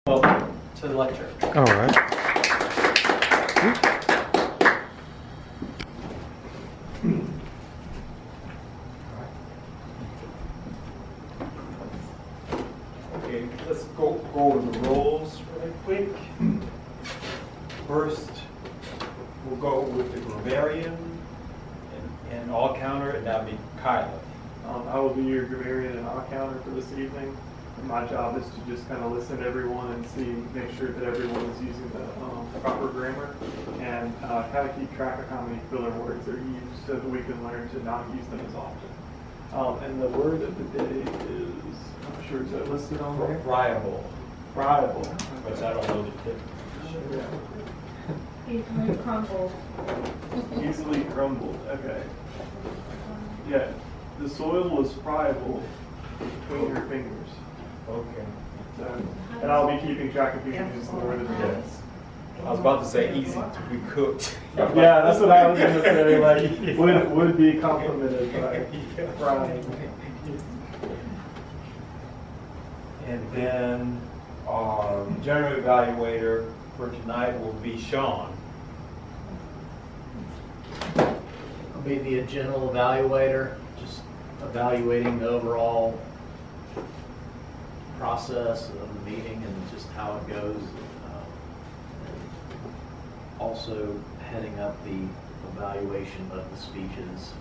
Welcome to the lecture. All right. Okay, let's go over the roles really quick. First, we'll go with the grammarian and all counter, and that'll be Kyla. I will be your grammarian and all-counter for this evening. And my job is to just kind of listen to everyone and make sure that everyone is using the proper grammar, and kind of keep track of how many filler words are used so that we can learn to not use them as often. And the word of the day is, I'm sure, is that listed on there? Friable. Friable. Which I don't know the difference. Easily crumbled. Easily crumbled. Okay. Yeah. The soil was friable between your fingers. Okay. So, and I'll be keeping track of people using the word of the day. Yes. I was about to say easy to be cooked. Yeah, that's what I was going to say. Like, would be complimented by frying. And then our general evaluator for tonight will be Sean. I'll be the general evaluator, just evaluating the overall process of the meeting and just how it goes. Also heading up the evaluation of the speeches.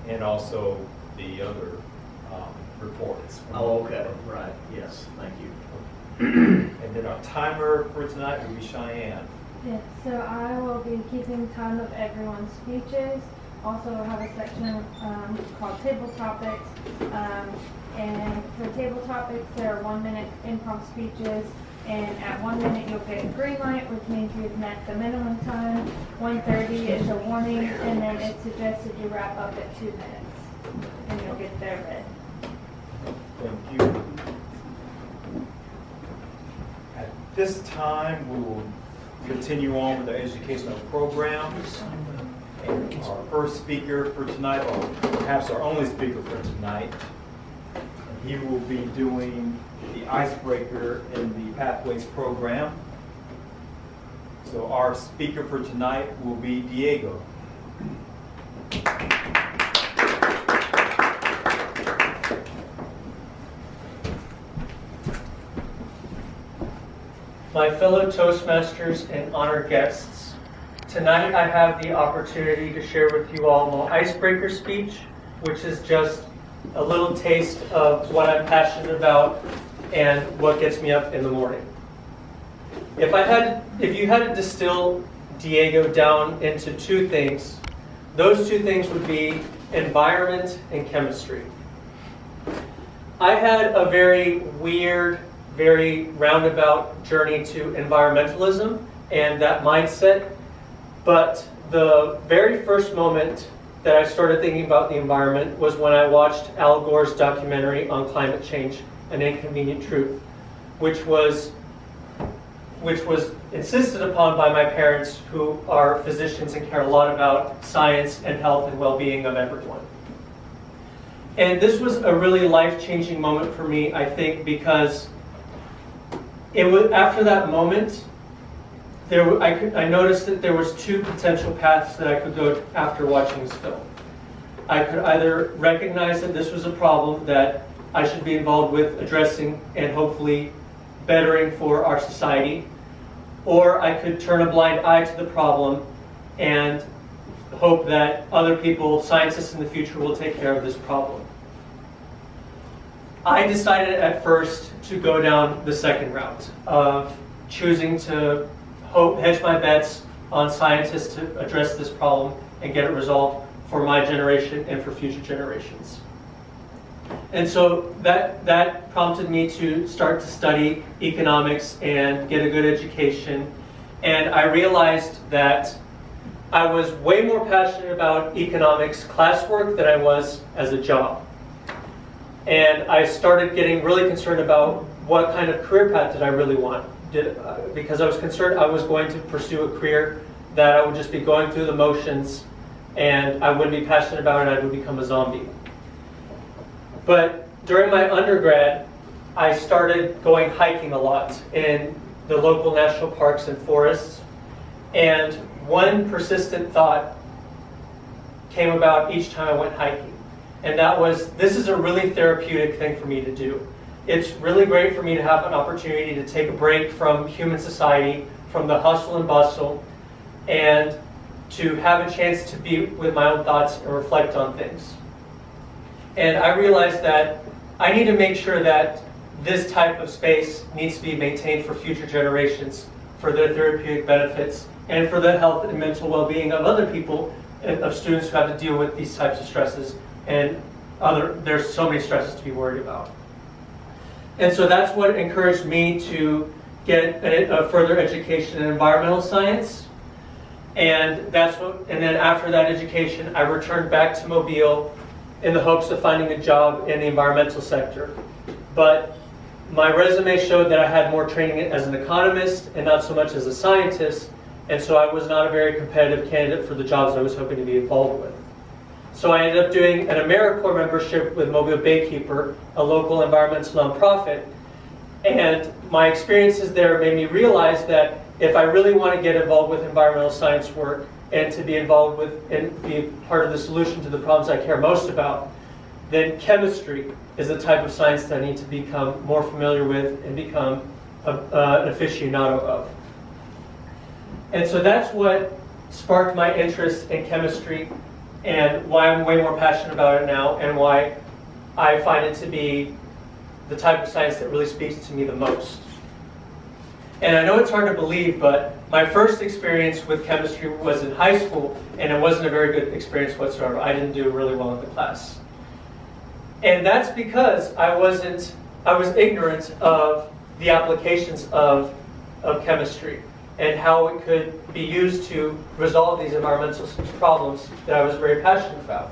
And also the other reports. Oh, okay, right, yes, thank you. And then our timer for tonight will be Cheyenne. Yes, so I will be keeping time of everyone's speeches. Also have a section called table topics. And for table topics, there are 1 minute impromptu speeches. And at 1 minute, you'll get a green light, which means you've met the minimum time. 1:30 is a warning, and then it's suggested you wrap up at 2 minutes. And you'll get their red. Thank you. At this time, we will continue on with our educational programs. And our first speaker for tonight, or perhaps our only speaker for tonight, he will be doing the icebreaker in the Pathways program. So our speaker for tonight will be Diego. My fellow Toastmasters and honored guests, tonight I have the opportunity to share with you all my icebreaker speech, which is just a little taste of what I'm passionate about and what gets me up in the morning. If you had to distill Diego down into two things, those two things would be environment and chemistry. I had a very weird, very roundabout journey to environmentalism and that mindset, but the very first moment that I started thinking about the environment was when I watched Al Gore's documentary on climate change, An Inconvenient Truth, which was insisted upon by my parents, who are physicians and care a lot about science and health and well-being of everyone. And this was a really life-changing moment for me, I think, because it was after that moment, I noticed that there was two potential paths that I could go after watching this film. I could either recognize that this was a problem that I should be involved with addressing and hopefully bettering for our society, or I could turn a blind eye to the problem and hope that other people, scientists in the future, will take care of this problem. I decided at first to go down the second route of choosing to hedge my bets on scientists to address this problem and get it resolved for my generation and for future generations. And so that prompted me to start to study economics and get a good education. And I realized that I was way more passionate about economics classwork than I was as a job. And I started getting really concerned about what kind of career path did I really want. Because I was concerned I was going to pursue a career that I would just be going through the motions and I wouldn't be passionate about it and I would become a zombie. But during my undergrad, I started going hiking a lot in the local national parks and forests. And one persistent thought came about each time I went hiking. And that was, this is a really therapeutic thing for me to do. It's really great for me to have an opportunity to take a break from human society, from the hustle and bustle, and to have a chance to be with my own thoughts and reflect on things. And I realized that I need to make sure that this type of space needs to be maintained for future generations, for their therapeutic benefits, and for the health and mental well-being of other people, of students who have to deal with these types of stresses, and there's so many stresses to be worried about. And so that's what encouraged me to get a further education in environmental science. And then after that education, I returned back to Mobile in the hopes of finding a job in the environmental sector. But my resume showed that I had more training as an economist and not so much as a scientist, and so I was not a very competitive candidate for the jobs I was hoping to be involved with. So I ended up doing an AmeriCorps membership with Mobile Baykeeper, a local environmental nonprofit, and my experiences there made me realize that if I really want to get involved with environmental science work and to be involved with and be part of the solution to the problems I care most about, then chemistry is the type of science that I need to become more familiar with and become an aficionado of. And so that's what sparked my interest in chemistry and why I'm way more passionate about it now and why I find it to be the type of science that really speaks to me the most. And I know it's hard to believe, but my first experience with chemistry was in high school, and it wasn't a very good experience whatsoever. I didn't do really well in the class. And that's because I was ignorant of the applications of chemistry and how it could be used to resolve these environmental problems that I was very passionate about.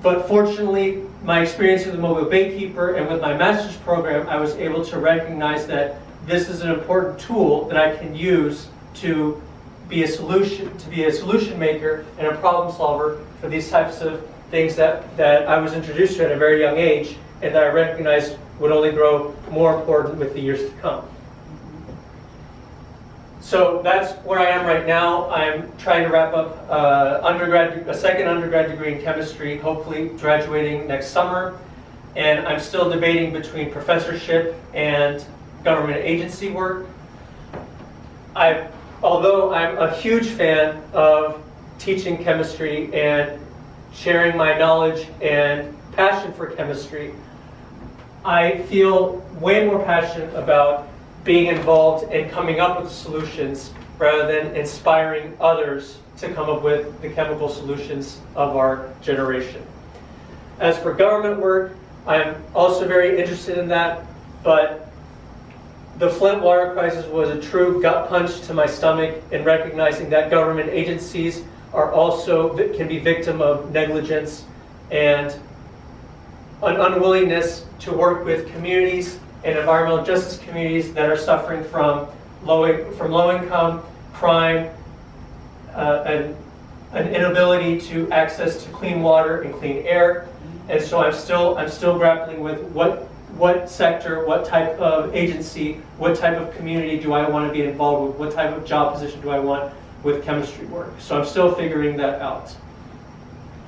But fortunately, my experience with the Mobile Baykeeper and with my master's program, I was able to recognize that this is an important tool that I can use to be a solution maker and a problem solver for these types of things that I was introduced to at a very young age and that I recognized would only grow more important with the years to come. So that's where I am right now. I'm trying to wrap up a second undergrad degree in chemistry, hopefully graduating next summer. And I'm still debating between professorship and government agency work. Although I'm a huge fan of teaching chemistry and sharing my knowledge and passion for chemistry, I feel way more passionate about being involved in coming up with solutions rather than inspiring others to come up with the chemical solutions of our generation. As for government work, I'm also very interested in that, but the Flint water crisis was a true gut punch to my stomach in recognizing that government agencies can be victim of negligence and an unwillingness to work with communities and environmental justice communities that are suffering from low income, crime, and an inability to access to clean water and clean air. And so I'm still grappling with what sector, what type of agency, what type of community do I want to be involved with, what type of job position do I want with chemistry work. So I'm still figuring that out.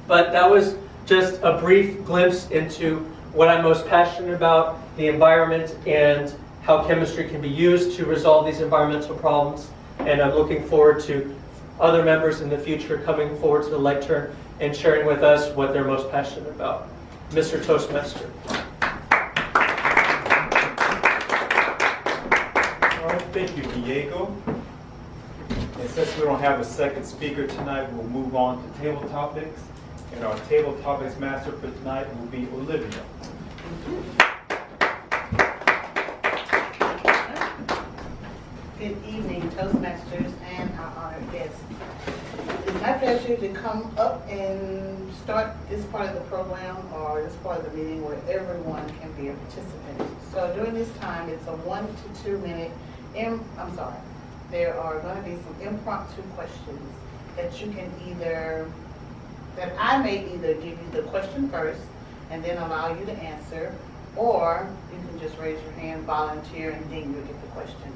But that was just a brief glimpse into what I'm most passionate about, the environment, and how chemistry can be used to resolve these environmental problems. And I'm looking forward to other members in the future coming forward to the lectern and sharing with us what they're most passionate about. Mr. Toastmaster. All right, thank you, Diego. And since we don't have a second speaker tonight, we'll move on to table topics. And our table topics master for tonight will be Olivia. Good evening, Toastmasters and our honored guests. It's my pleasure to come up and start this part of the program or this part of the meeting where everyone can be a participant. So during this time, it's a 1 to 2 minute, there are going to be some impromptu questions that I may either give you the question first and then allow you to answer, or you can just raise your hand, volunteer, and then you'll get the question.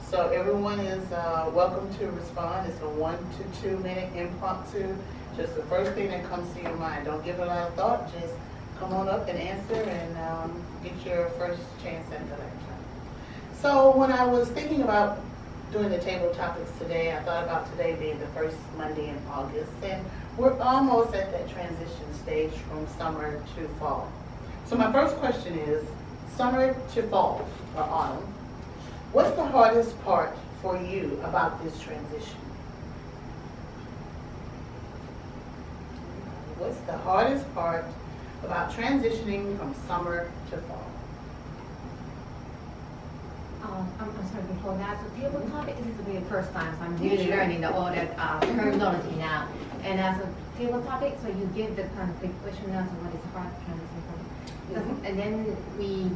So everyone is welcome to respond. It's a 1 to 2 minute impromptu. Just the first thing that comes to your mind. Don't give it a lot of thought. Just come on up and answer and get your first chance at the lecture. So when I was thinking about doing the table topics today, I thought about today being the first Monday in August, and we're almost at that transition stage from summer to fall. So my first question is, summer to fall or autumn, what's the hardest part for you about this transition? What's the hardest part about transitioning from summer to fall? I'm sorry, before that, so table topic, this is the very first time, so I'm really learning all that terminology now. And as a table topic, so you give the kind of big question now, so what is hard transition from? And then we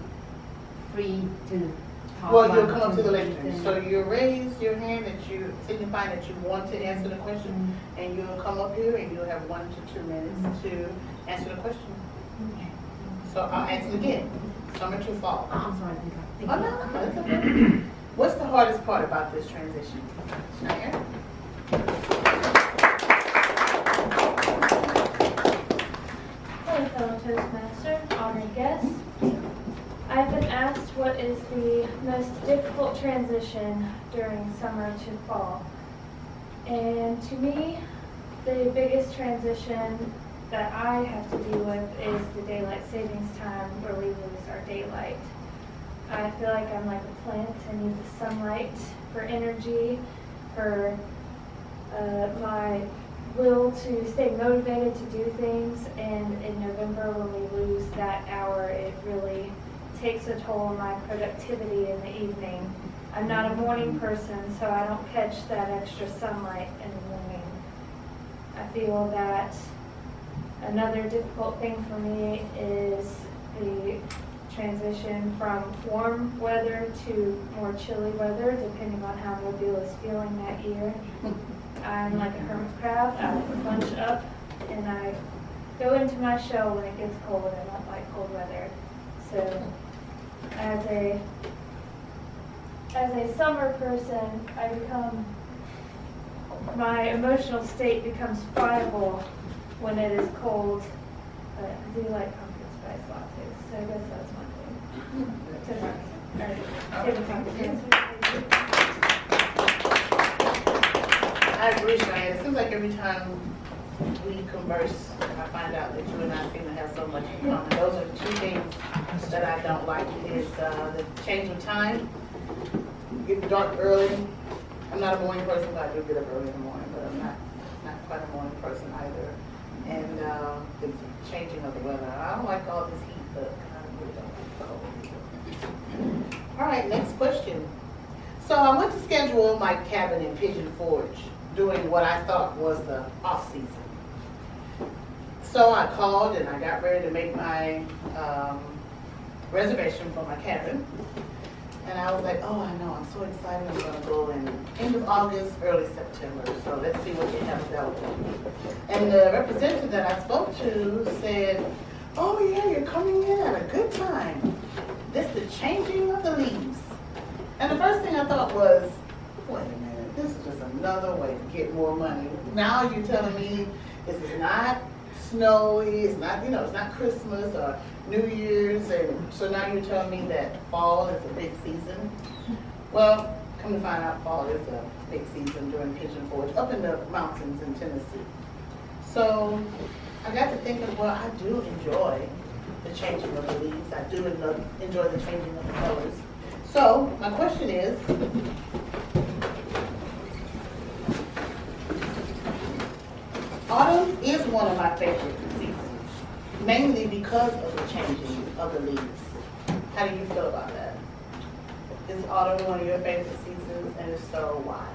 free to talk. Well, you'll come up to the lectern. So you raise your hand that you signify that you want to answer the question, and you'll come up here and you'll have 1 to 2 minutes to answer the question. Okay. So I'll answer it again. Summer to fall. Oh, I'm sorry, I think Oh, no, that's okay. What's the hardest part about this transition? Schneider? Hello, fellow Toastmaster, honored guests. I've been asked what is the most difficult transition during summer to fall. And to me, the biggest transition that I have to deal with is the daylight savings time where we lose our daylight. I feel like I'm like a plant. I need the sunlight for energy, for my will to stay motivated to do things. And in November, when we lose that hour, it really takes a toll on my productivity in the evening. I'm not a morning person, so I don't catch that extra sunlight in the morning. I feel that another difficult thing for me is the transition from warm weather to more chilly weather, depending on how Mobile is feeling that year. I'm like a hermit crab. I bunch up and I go into my shell when it gets cold. I don't like cold weather. So as a summer person, my emotional state becomes friable when it is cold. But I do like pumpkin spice lattes, so I guess that's my I agree, Cheyenne. It seems like every time we converse, I find out that you and I seem to have so much in common. Those are two things that I don't like is the change of time. Get dark early. I'm not a morning person, but I do get up early in the morning, but I'm not quite a morning person either. And the changing of the weather. I don't like all this heat, but I really don't like the cold. All right, next question. So I went to schedule my cabin in Pigeon Forge during what I thought was the off season. So I called and I got ready to make my reservation for my cabin. And I was like, oh, I know, I'm so excited. I'm going to go in end of August, early September. So let's see what they have available. And the representative that I spoke to said, oh, yeah, you're coming in at a good time. This is the changing of the leaves. And the first thing I thought was, wait a minute, this is just another way to get more money. Now you're telling me this is not snowy, it's not, it's not Christmas or New Year's, and so now you're telling me that fall is a big season. Well, come to find out, fall is a big season during Pigeon Forge up in the mountains in Tennessee. So I got to thinking, well, I do enjoy the changing of the leaves. I do enjoy the changing of the colors. So my question is, autumn is one of my favorite seasons, mainly because of the changing of the leaves. How do you feel about that? Is autumn one of your favorite seasons, and if so, why?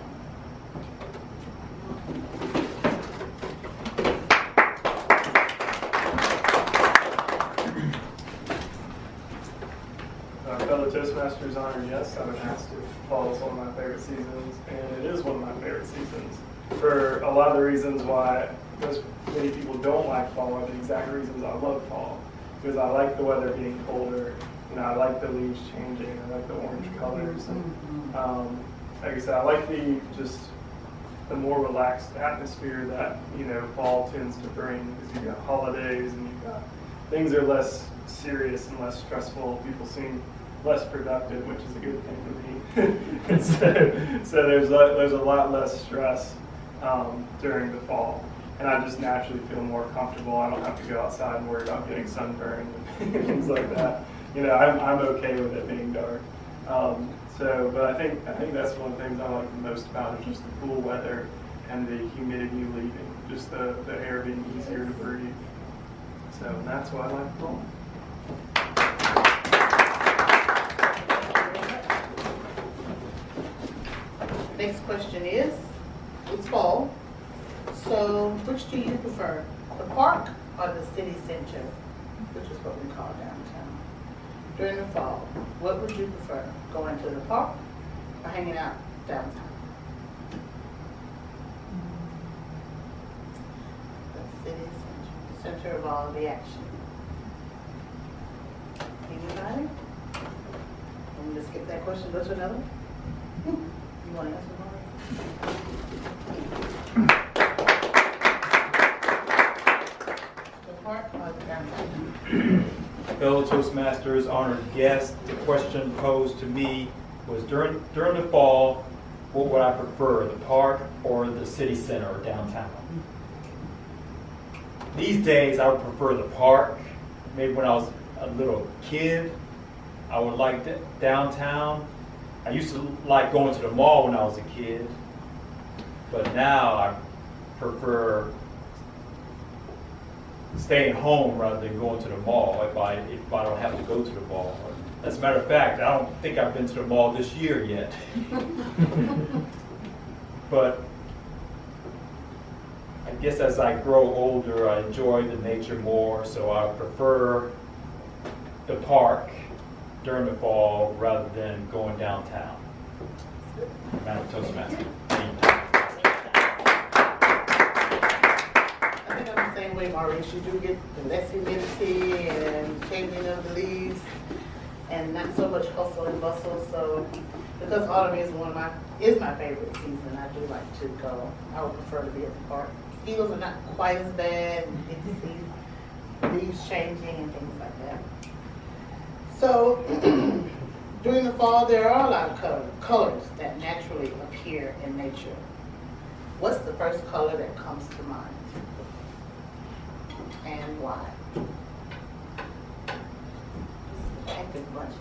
Fellow Toastmasters, honored guests, I've been asked if fall is one of my favorite seasons, and it is one of my favorite seasons. For a lot of the reasons why many people don't like fall are the exact reasons I love fall. Because I like the weather being colder, I like the leaves changing, I like the orange colors, and like I said, I like the more relaxed atmosphere that fall tends to bring, because you've got holidays and you've got things are less serious and less stressful. People seem less productive, which is a good thing for me. And so there's a lot less stress during the fall, and I just naturally feel more comfortable. I don't have to go outside and worry about getting sunburned and things like that. I'm okay with it being dark. But I think that's one of the things I like the most about it, just the cool weather and the humidity leaving, just the air being easier to breathe. So that's why I like fall. Next question is, it's fall, so which do you prefer, the park or the city center, which is what we call downtown? During the fall, what would you prefer, going to the park or hanging out downtown? The city center, the center of all the action. Anybody? Let me just skip that question, go to another one. You want to answer more? The park or the downtown? Fellow Toastmasters, honored guests, the question posed to me was during the fall, what would I prefer, the park or the city center or downtown? These days, I would prefer the park. Maybe when I was a little kid, I would like downtown. I used to like going to the mall when I was a kid, but now I prefer staying home rather than going to the mall if I don't have to go to the mall. As a matter of fact, I don't think I've been to the mall this year yet. But I guess as I grow older, I enjoy the nature more, so I prefer the park during the fall rather than going downtown. Madam Toastmaster. I think I'm the same way, Maurice. You do get the less humidity and changing of the leaves and not so much hustle and bustle. So because autumn is my favorite season, I do like to go. I would prefer to be at the park. Mosquitoes are not quite as bad, and you get to see leaves changing and things like that. So during the fall, there are a lot of colors that naturally appear in nature. What's the first color that comes to mind? And why? Active bunch.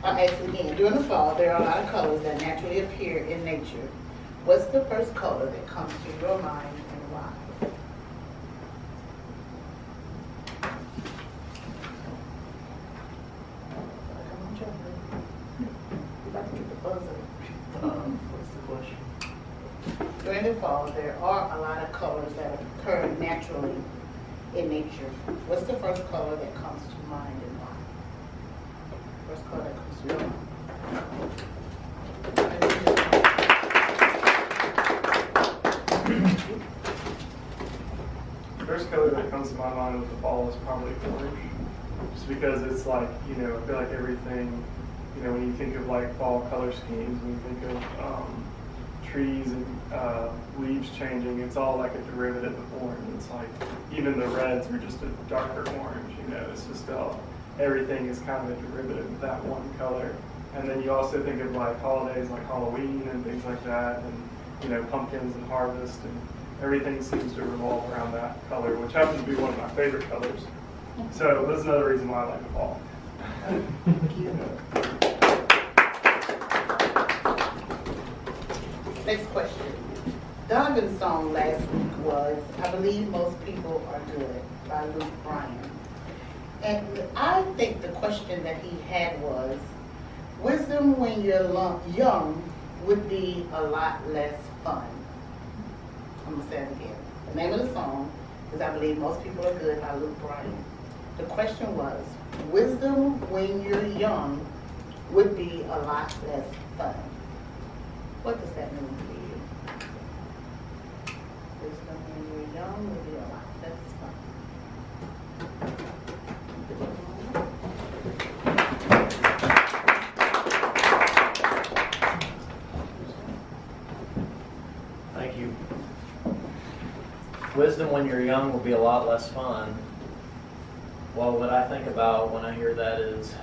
I'll ask it again. During the fall, there are a lot of colors that naturally appear in nature. What's the first color that comes to your mind and why? What's the question? During the fall, there are a lot of colors that occur naturally in nature. What's the first color that comes to mind and why? First color that comes to your mind. First color that comes to my mind with the fall is probably orange, just because it's like, I feel like everything, when you think of like fall color schemes, when you think of trees and leaves changing, it's all like a derivative of orange. It's like even the reds are just a darker orange, it's just everything is kind of a derivative of that one color. And then you also think of like holidays like Halloween and things like that, and pumpkins and harvest, and everything seems to revolve around that color, which happens to be one of my favorite colors. So that's another reason why I like the fall. Next question. Donovan's song last week was I Believe Most People Are Good by Luke Bryan. And I think the question that he had was, wisdom when you're young would be a lot less fun. I'm going to say it again. The name of the song is I Believe Most People Are Good by Luke Bryan. The question was, wisdom when you're young would be a lot less fun. What does that mean for you? Wisdom when you're young would be a lot less fun. wisdom when you're young will be a lot less fun. Well, what I think about when I hear that is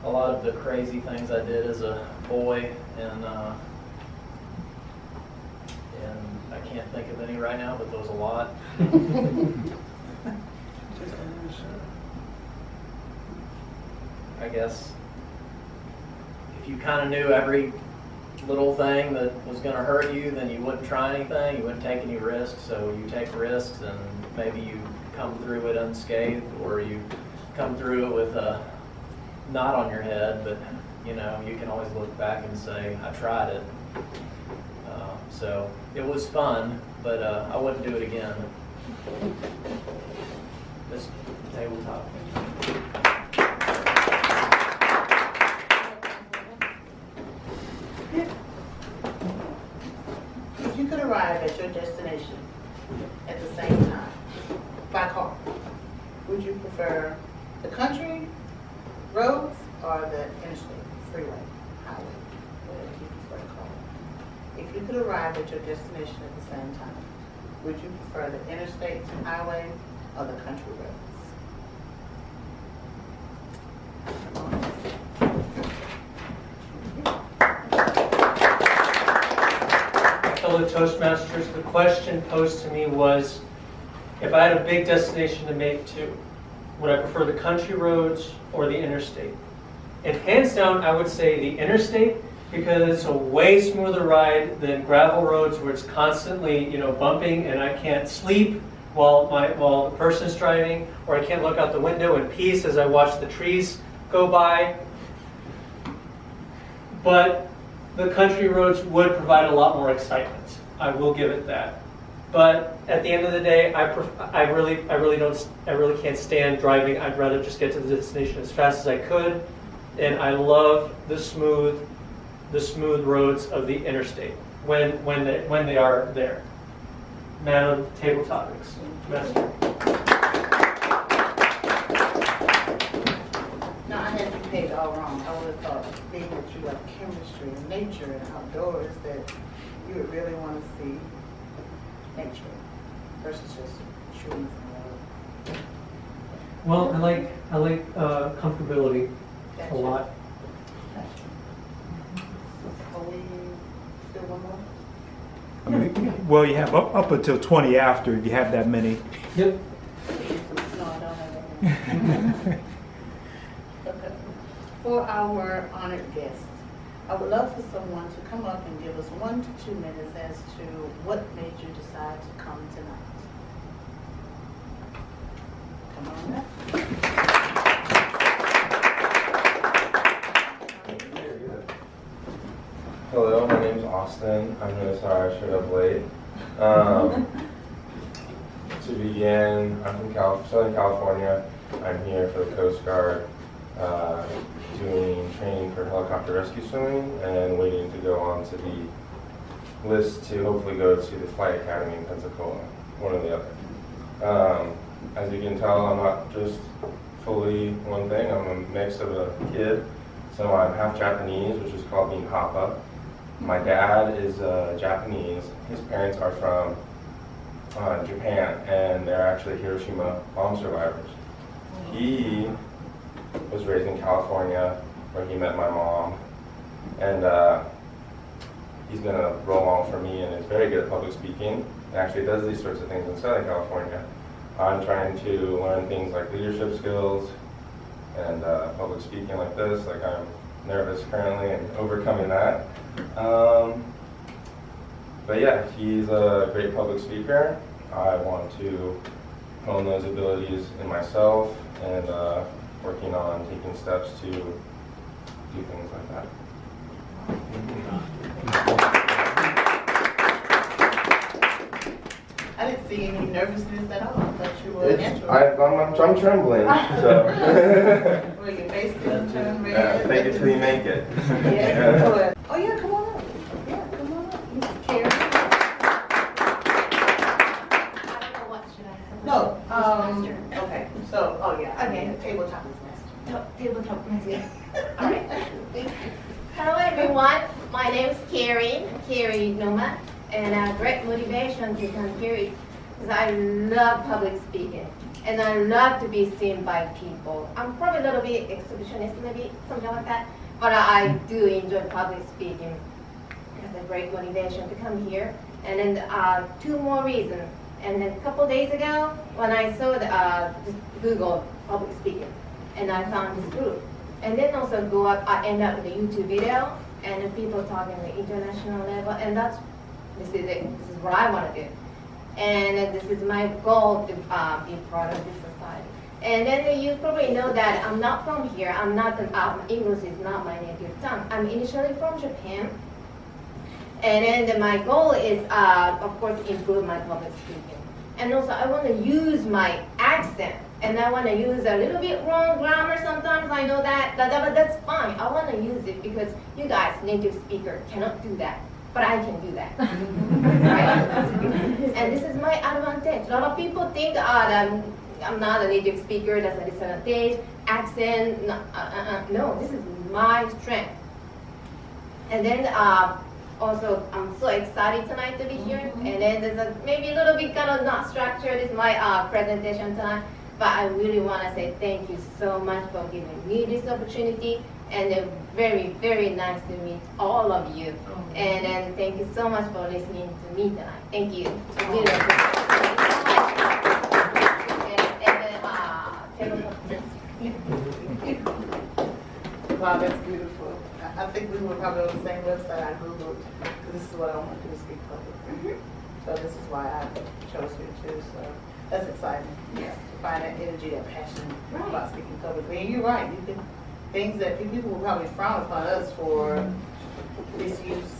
a lot of the crazy things I did as a boy, and I can't think of any right now, but there was a lot. I guess if you kind of knew every little thing that was going to hurt you, then you wouldn't try anything, you wouldn't take any risks. So you take risks, and maybe you come through it unscathed, or you come through it with a knot on your head, but you know, you can always look back and say, I tried it. So it was fun, but I wouldn't do it again. This tabletop. If you could arrive at your destination at the same time, by car, would you prefer the country roads or the interstate, freeway, highway, whatever you prefer to call it? If you could arrive at your destination at the same time, would you prefer the interstate highway or the country roads? Fellow Toastmasters, the question posed to me was, if I had a big destination to make to, would I prefer the country roads or the interstate? And hands down, I would say the interstate, because it's a way smoother ride than gravel roads where it's constantly, you know, bumping, and I can't sleep while the person's driving, or I can't look out the window in peace as I watch the trees go by. But the country roads would provide a lot more excitement. I will give it that. But at the end of the day, I really can't stand driving. I'd rather just get to the destination as fast as I could. And I love the smooth roads of the interstate when they are there. Madam Table Topics. Master. No, I had you pegged all wrong. I would have thought, being that you like chemistry and nature and outdoors, that you would really want to see nature versus just trees and water. Well, I like comfortability a Gotcha. lot. Are we still one more? I mean, well, you have up until 20 after, you have that many. Yep. No, I don't have that. Okay. For our honored guests, I would love for someone to come up and give us 1 to 2 minutes as to what made you decide to come tonight. Come on up. Hello, my name's Austin. I'm really sorry I showed up late. To begin, I'm from Southern California. I'm here for the Coast Guard, doing training for helicopter rescue swimming and waiting to go on to the list to hopefully go to the flight academy in Pensacola, one or the other. As you can tell, I'm not just fully one thing. I'm a mix of a kid. So I'm half Japanese, which is called being Papa. My dad is Japanese. His parents are from Japan, and they're actually Hiroshima bomb survivors. He was raised in California, where he met my mom, and he's been a role model for me, and is very good at public speaking. He actually does these sorts of things in Southern California. I'm trying to learn things like leadership skills and public speaking like this. Like, I'm nervous currently and overcoming that. But yeah, he's a great public speaker. I want to hone those abilities in myself and working on taking steps to do things like that. I didn't see any nervousness at all. I thought you were natural. I'm trembling. So. Were your face didn't turn red? Yeah, fake it till you make it. Yeah, good. Oh yeah, come on up. Yeah, come on up. You Carrie. I don't know what should I say. No, Toastmaster. okay, so, oh yeah, I Okay. mean, tabletop is master. Tabletop master. Yeah. All right. Hello everyone, my name is Carrie Noma, and great motivation to come here is because I love public speaking. And I love to be seen by people. I'm probably a little bit exhibitionist, maybe something like that. But I do enjoy public speaking. It's a great motivation to come here. And then 2 more reasons. And then a couple days ago, when I saw just Google public speaking, and I found this group. And then also go up, I end up with a YouTube video, and then people talking at the international level, and this is it. This is what I want to do. And this is my goal to be part of this society. And then you probably know that I'm not from here. I'm not, English is not my native tongue. I'm initially from Japan. And then my goal is, of course, improve my public speaking. And also, I want to use my accent. And I want to use a little bit wrong grammar sometimes. I know that, but that's fine. I want to use it because you guys, native speaker, cannot do that. But I can do that. Right? And this is my advantage. A lot of people think that I'm not a native speaker, that's a disadvantage. Accent, no, this is my strength. And then also, I'm so excited tonight to be here. And then there's maybe a little bit kind of not structured is my presentation tonight. But I really want to say thank you so much for giving me this opportunity. And very, very nice to meet all of you. And then thank you so much for listening to me tonight. Thank you. Wow, that's beautiful. I think we were probably on the same website I Googled. This is what I want to do, speak publicly. So this is why I chose you too. So that's exciting. Yes. To find that energy, that passion about speaking publicly. And you're right. You can things that people will probably frown upon us for misuse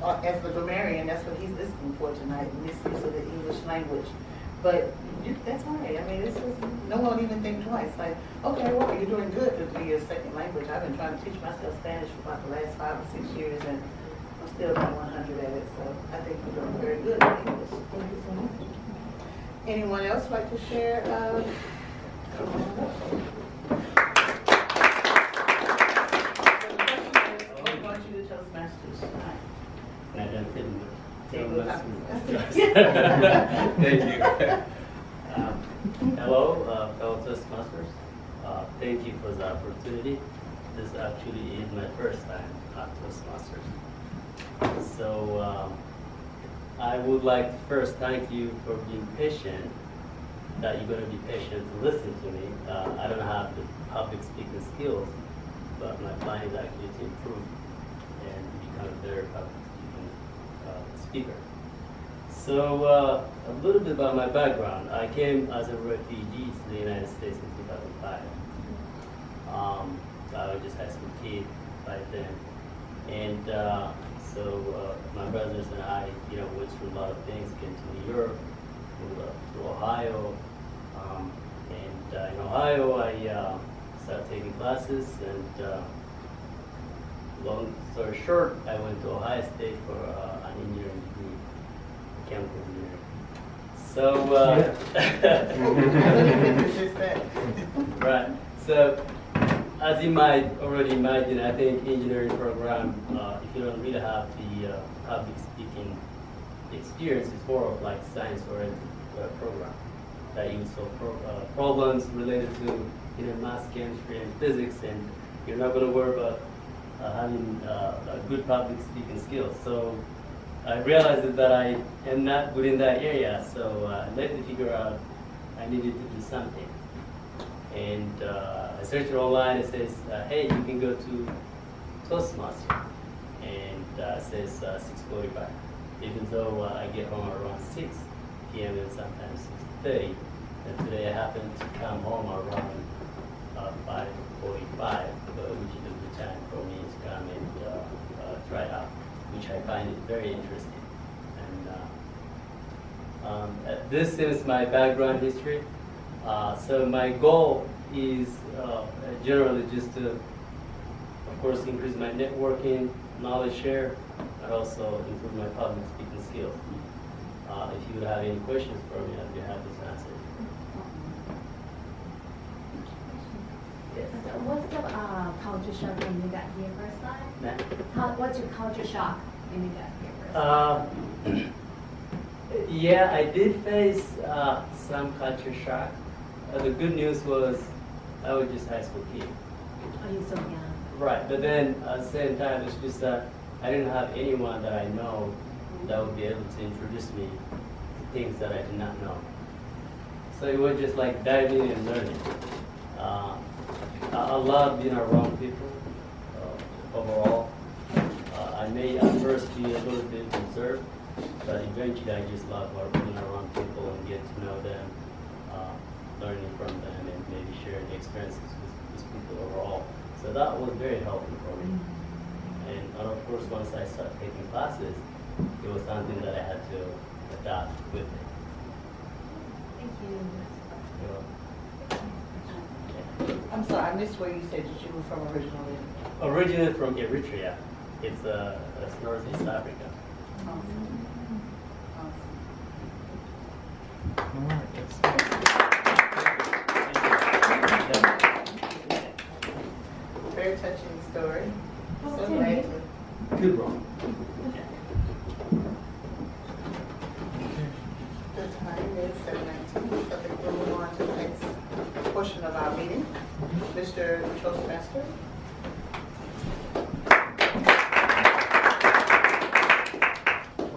as the grammarian. That's what he's listening for tonight. Misuse of the English language. But that's right. I mean, this is no one even think twice. Like, okay, well, you're doing good to be your second language. I've been trying to teach myself Spanish for about the last 5 or 6 years, and I'm still not 100 at it. So I think you're doing very good in English. Thank you so much. Anyone else like to share? What brought you to Toastmasters tonight? Thank you. Hello, fellow Toastmasters. Thank you for the opportunity. This actually is my first time at Toastmasters. So I would like to first thank you for being patient, that you're going to be patient to listen to me. I don't have the public speaking skills, but my plan is actually to improve and become a better public speaker. So a little bit about my background. I came as a refugee to the United States in 2005. I was just high school kid by then. And so my brothers and I, went through a lot of things, came to New York, moved up to Ohio. And in Ohio, I started taking classes, and long story short, I went to Ohio State for an engineering degree, chemical engineering. So, right. So, as you might already imagine, I think engineering program, if you don't really have the public speaking experience, it's more of like science-oriented program that you solve problems related to math, chemistry, and physics, and you're not going to worry about having a good public speaking skills. So I realized that I am not good in that area, so I let me figure out I needed to do something. And I searched online. It says, hey, you can go to Toastmasters, and it says 6:45. Even though I get home around 6 p.m. and sometimes 6:30, and today I happened to come home around 5:45, which is the time for me to come and try it out, which I find it very interesting. And this is my background history. So my goal is generally just to, of course, increase my networking, knowledge share, and also improve my public speaking skills. If you would have any questions for me, I'd be happy to answer. What's the culture shock when you got here first time? What's your culture shock when you got here first time? Yeah, I did face some culture shock. The good news was I was just high school kid. Are you so young? Right, but then at the same time, it's just that I didn't have anyone that I know that would be able to introduce me to things that I did not know. So it was just like diving and learning. I love being around people overall. I may at first be a little bit reserved, but eventually I just love being around people and get to know them, learning from them, and maybe sharing experiences with people overall. So that was very helpful for me. And of course, once I started taking classes, it was something that I had to adapt with me. Thank you. You know. I'm sorry, I missed where you said that you were from originally. Originally from Eritrea. It's Northeast Africa. Very touching story. So glad to. Good one. The time is 7:19, so I think we'll move on to the next portion of our meeting. Mr. Toastmaster.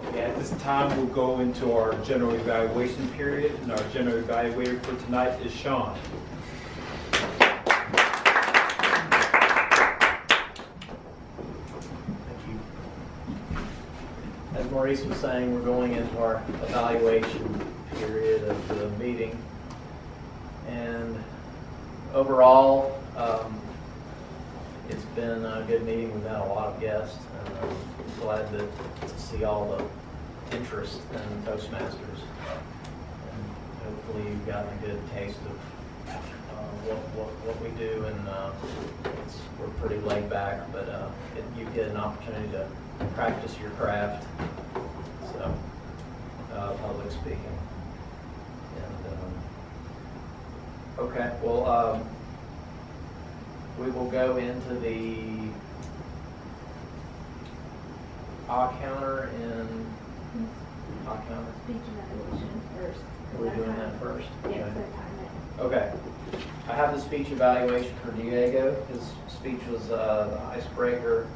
Okay, at this time, we'll go into our general evaluation period, and our general evaluator for tonight is Sean. Thank you. As Maurice was saying, we're going into our evaluation period of the meeting. And overall, it's been a good meeting. We've had a lot of guests, and I'm glad to see all the interest in Toastmasters. And hopefully you've gotten a good taste of what we do, and we're pretty laid back, but you get an opportunity to practice your craft, so public speaking. And okay, well, we will go into the counter and counter. Speech evaluation first. Are we doing that first? Yes, Okay. that time it. Okay. I have the speech evaluation for Diego. His speech was the icebreaker.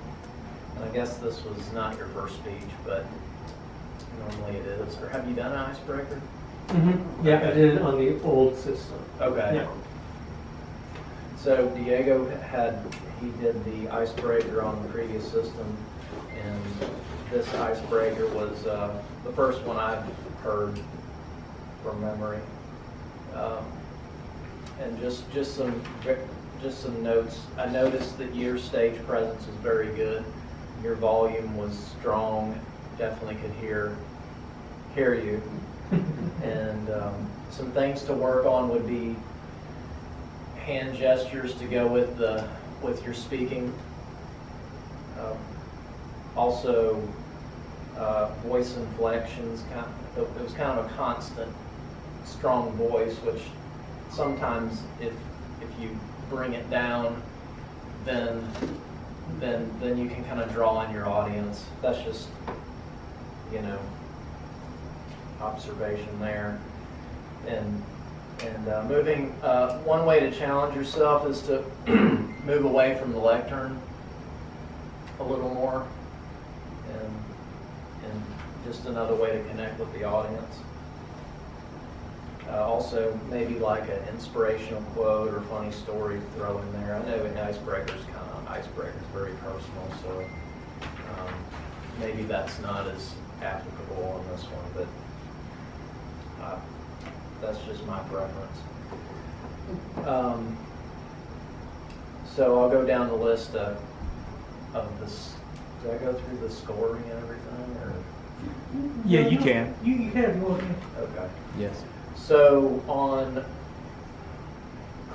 And I guess this was not your first speech, but normally it is. Or have you done an icebreaker? Mm-hmm. Yeah, I did it on the old system. Okay. Yeah. So Diego he did the icebreaker on the previous system, and this icebreaker was the first one I've heard from memory. And just some notes. I noticed that your stage presence was very good. Your volume was strong. Definitely could hear you. And some things to work on would be hand gestures to go with your speaking. Also, voice inflections. It was kind of a constant, strong voice, which sometimes if you bring it down, then you can kind of draw in your audience. That's just, observation there. And moving, one way to challenge yourself is to move away from the lectern a little more, and just another way to connect with the audience. Also, maybe like an inspirational quote or funny story to throw in there. I know an icebreaker's very personal, so maybe that's not as applicable on this one, but that's just my preference. So I'll go down the list of this. Did I go through the scoring and everything, or? Yeah, you can. You can, you can. Okay. Yes. So on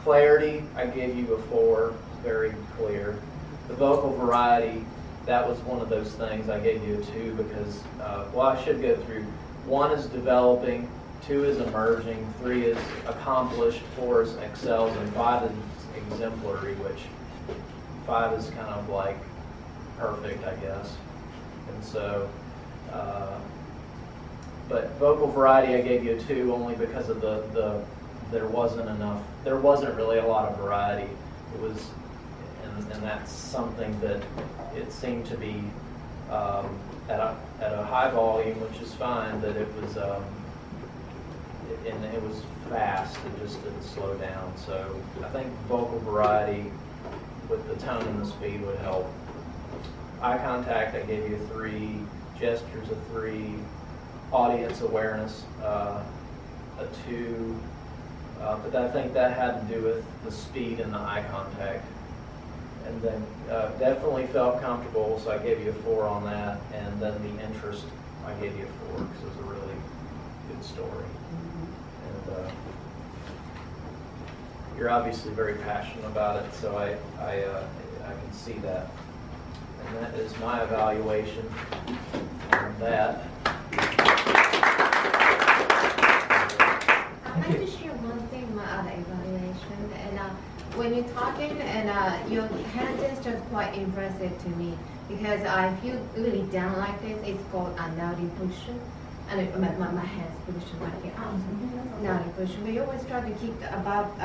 clarity, I gave you a 4, very clear. The vocal variety, that was one of those things I gave you a 2 because, I should go through. 1 is developing, 2 is emerging, 3 is accomplished, 4 is excels, and 5 is exemplary, which 5 is kind of like perfect, I guess. And so But vocal variety, I gave you a 2 only because of there wasn't really a lot of variety. It was, and that's something that it seemed to be at a high volume, which is fine, that it was, and it was fast, it just didn't slow down. So I think vocal variety with the tone and the speed would help. Eye contact, I gave you a 3, gestures a 3, audience awareness a 2, but I think that had to do with the speed and the eye contact. And then definitely felt comfortable, so I gave you a 4 on that. And then the interest, I gave you a 4 because it was a really good story. And you're obviously very passionate about it, so I can see that. And that is my evaluation on that. I'd like to share one thing about other evaluation. And when you're talking, and your hand gesture is quite impressive to me, because if you really down like this, it's called a nodding position. And my hands position right here. Nodding position. But you always try to keep about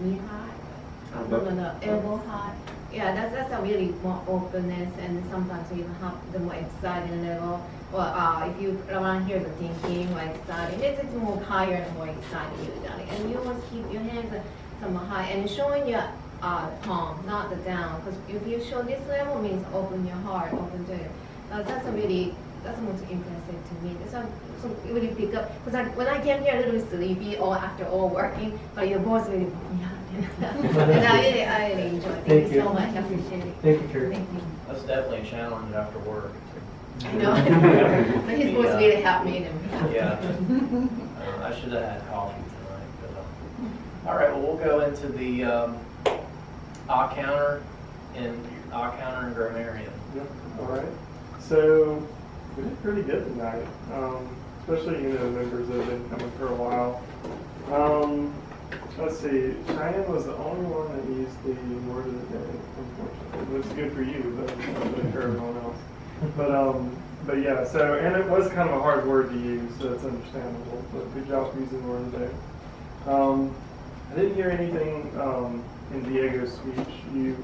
knee high, no, elbow high. Yeah, that's a really more openness, and sometimes you even have the more exciting level. Well, if you around here the thinking or exciting, it's more higher and more exciting usually. And you always keep your hands somewhat high and showing your palm, not the down. Because if you show this level, means open your heart, open to it. That's most impressive to me. So you really pick up. Because when I came here, a little sleepy, or after all working, but your voice really put me out. And I really enjoy it. Thank you so much. I appreciate it. Thank you, Karen. Thank you. That's definitely a challenge after work. I know. But his voice really helped me. Yeah. I should have had coffee tonight. But, all right, well, we'll go into the eye counter and grammarian. Yep. All right. So we did pretty good tonight, especially members that have been coming for a while. Let's see. Cheyenne was the only one that used the word of the day. Unfortunately, it looks good for you, but not for everyone else. But yeah. So, and it was kind of a hard word to use, so it's understandable. But good job for using the word of the day. I didn't hear anything in Diego's speech. You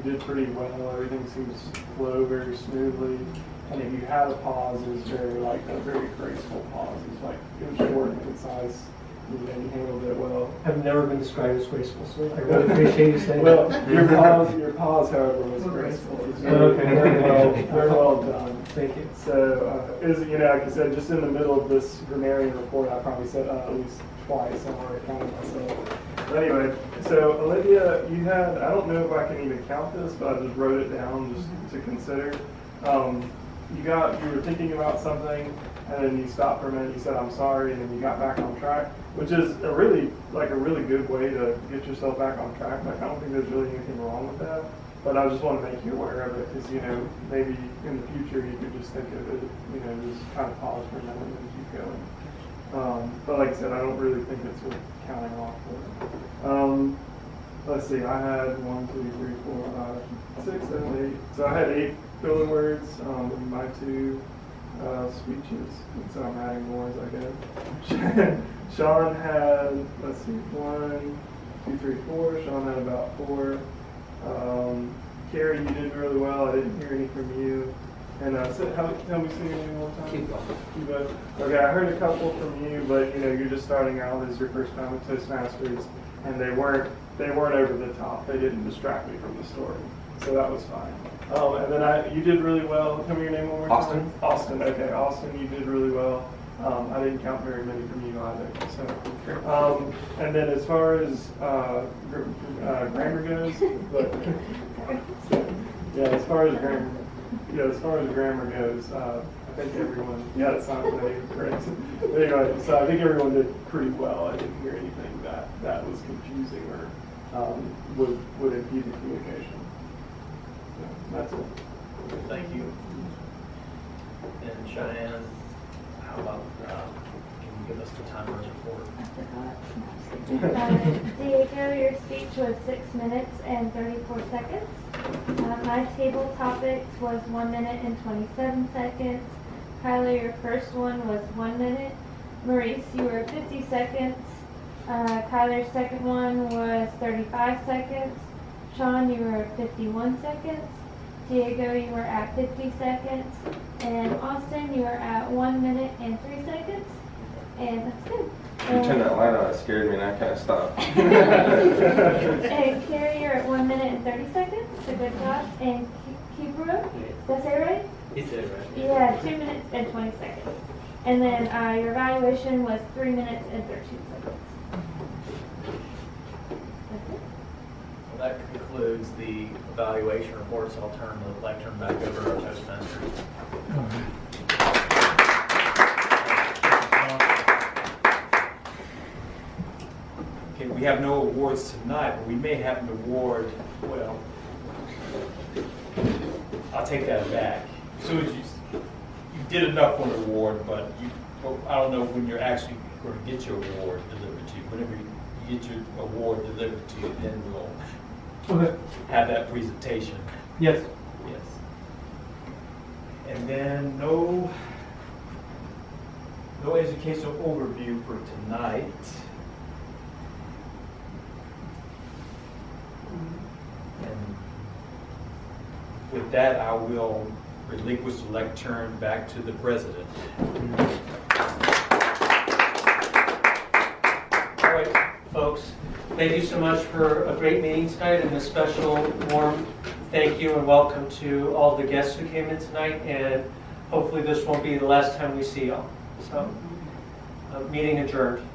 did pretty well. Everything seems to flow very smoothly. And if you had a pause, it was a very graceful pause. It was short and concise. You handled it well. I've never been described as graceful, so I really appreciate you saying Well, that. your pause, however, was graceful. It was very well done. Thank you. So, it was, like I said, just in the middle of this grammarian report, I probably said at least twice. I'm already counting myself. But anyway, so Olivia, you had, I don't know if I can even count this, but I just wrote it down just to consider. You were thinking about something, and then you stopped for a minute, you said, I'm sorry, and then you got back on track, which is a really good way to get yourself back on track. I don't think there's really anything wrong with that, but I just want to make you aware of it, because, maybe in the future you could just think of it, just kind of pause for a minute and keep going. But like I said, I don't really think it's worth counting off for. Let's see, I had 1, 2, 3, 4, 5, 6, 7, 8. So I had 8 filler words in my 2 speeches, and so I'm adding more as I go. Sean had, let's see, 1, 2, 3, 4. Sean had about 4. Carrie, you did really well. I didn't hear any from you. And tell me your name one time. Keep going. Okay, I heard a couple from you, but you're just starting out. This is your first time with Toastmasters, and they weren't over the top. They didn't distract me from the story, so that was fine. And then you did really well. Tell me your name one more time. Austin. Okay, Austin, you did really well. I didn't count very many from you either. So, and then as far as grammar goes, as far as grammar goes, I think everyone. Yeah, it sounds correct. Anyway, so I think everyone did pretty well. I didn't hear anything that was confusing or would impede the communication. So that's it. Thank you. And Cheyenne, how about, can you give us the timer's report? Diego, your speech was 6 minutes and 34 seconds. My table topics was 1 minute and 27 seconds. Kyler, your first one was 1 minute. Maurice, you were 50 seconds. Kyler's second one was 35 seconds. Sean, you were at 51 seconds. Diego, you were at 50 seconds. And Austin, you were at 1 minute and 3 seconds. And that's good. You turned that light on, it scared me and I kind of stopped. And Carrie, you're at 1 minute and 30 seconds. So good job. And Kibro, did I say it right? He said it right. Yeah, 2 minutes and 20 seconds. And then your evaluation was 3 minutes and 13 seconds. That's it. Well, that concludes the evaluation reports. I'll turn the lectern back over to our Toastmasters. Okay, we have no awards tonight, but we may have an award, well, I'll take that back. As soon as you did enough for an award, but I don't know when you're actually going to get your award delivered to you. Whenever you get your award delivered to you, then we'll Okay. have that presentation. Yes. Yes. And then no educational overview for tonight. And with that, I will relinquish the lectern back to the president. All right, folks. Thank you so much for a great meeting tonight, and a special warm thank you and welcome to all the guests who came in tonight. And hopefully this won't be the last time we see y'all. So, meeting adjourned.